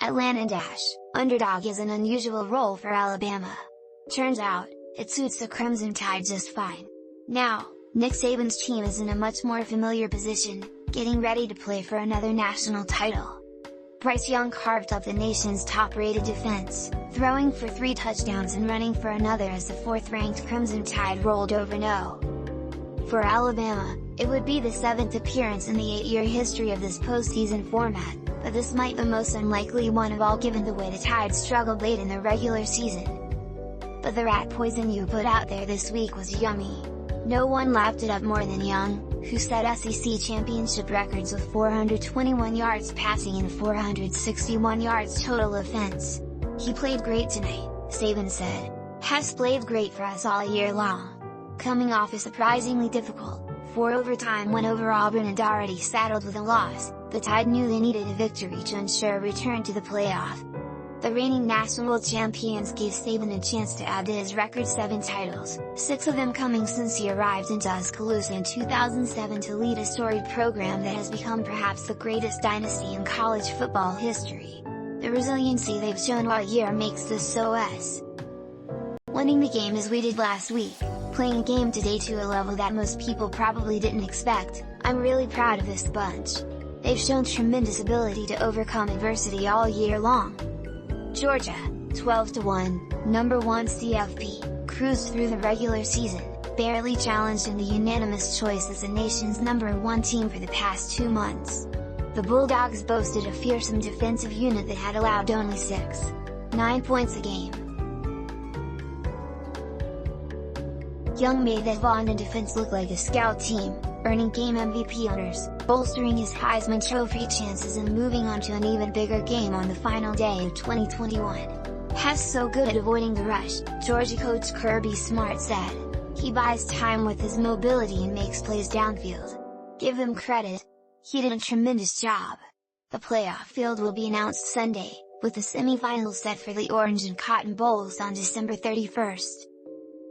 Atlanta - Underdog is an unusual role for Alabama. Turns out, it suits the Crimson Tide just fine. Now, Nick Saban's team is in a much more familiar position, getting ready to play for another national title. Bryce Young carved up the nation's top-rated defense, throwing for 3 touchdowns and running for another as the 4th-ranked Crimson Tide rolled over no. For Alabama, it would be the 7th appearance in the 8-year history of this postseason format, but this might be the most unlikely one of all given the way the Tide struggled late in the regular season. But the rat poison you put out there this week was yummy. No one lapped it up more than Young, who set SEC championship records with 421 yards passing and 461 yards total offense. "He played great tonight," Saban said. "Has played great for us all year long." Coming off a surprisingly difficult 4 overtime win over Auburn and already saddled with a loss, the Tide knew they needed a victory to ensure a return to the playoff. The reigning national champions gave Saban a chance to add to his record 7 titles, 6 of them coming since he arrived in Tuscaloosa in 2007 to lead a storied program that has become perhaps the greatest dynasty in college football history. The resiliency they've shown all year makes this so winning the game as we did last week, playing a game today to a level that most people probably didn't expect. I'm really proud of this bunch. They've shown tremendous ability to overcome adversity all year long. Georgia, 12-1, number 1 CFP, cruised through the regular season, barely challenged in the unanimous choice as the nation's number 1 team for the past 2 months. The Bulldogs boasted a fearsome defensive unit that had allowed only 6.9 points a game. Young made that vaunted defense look like a scout team, earning game MVP honors, bolstering his Heisman Trophy chances and moving on to an even bigger game on the final day of 2021. "Has so good at avoiding the rush," Georgia coach Kirby Smart said. "He buys time with his mobility and makes plays downfield. Give him credit. He did a tremendous job." The playoff field will be announced Sunday, with the semifinals set for the Orange and Cotton Bowls on December 31st.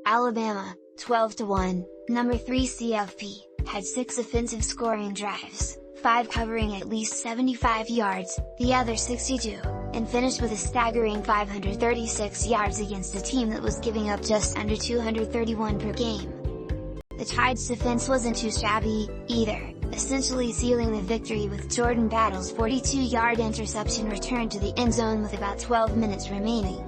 Alabama, 12-1, number 3 CFP, had 6 offensive scoring drives, 5 covering at least 75 yards, the other 62, and finished with a staggering 536 yards against a team that was giving up just under 231 per game. The Tide's defense wasn't too shabby, either, essentially sealing the victory with Jordan Battle's 42-yard interception returned to the end zone with about 12 minutes remaining.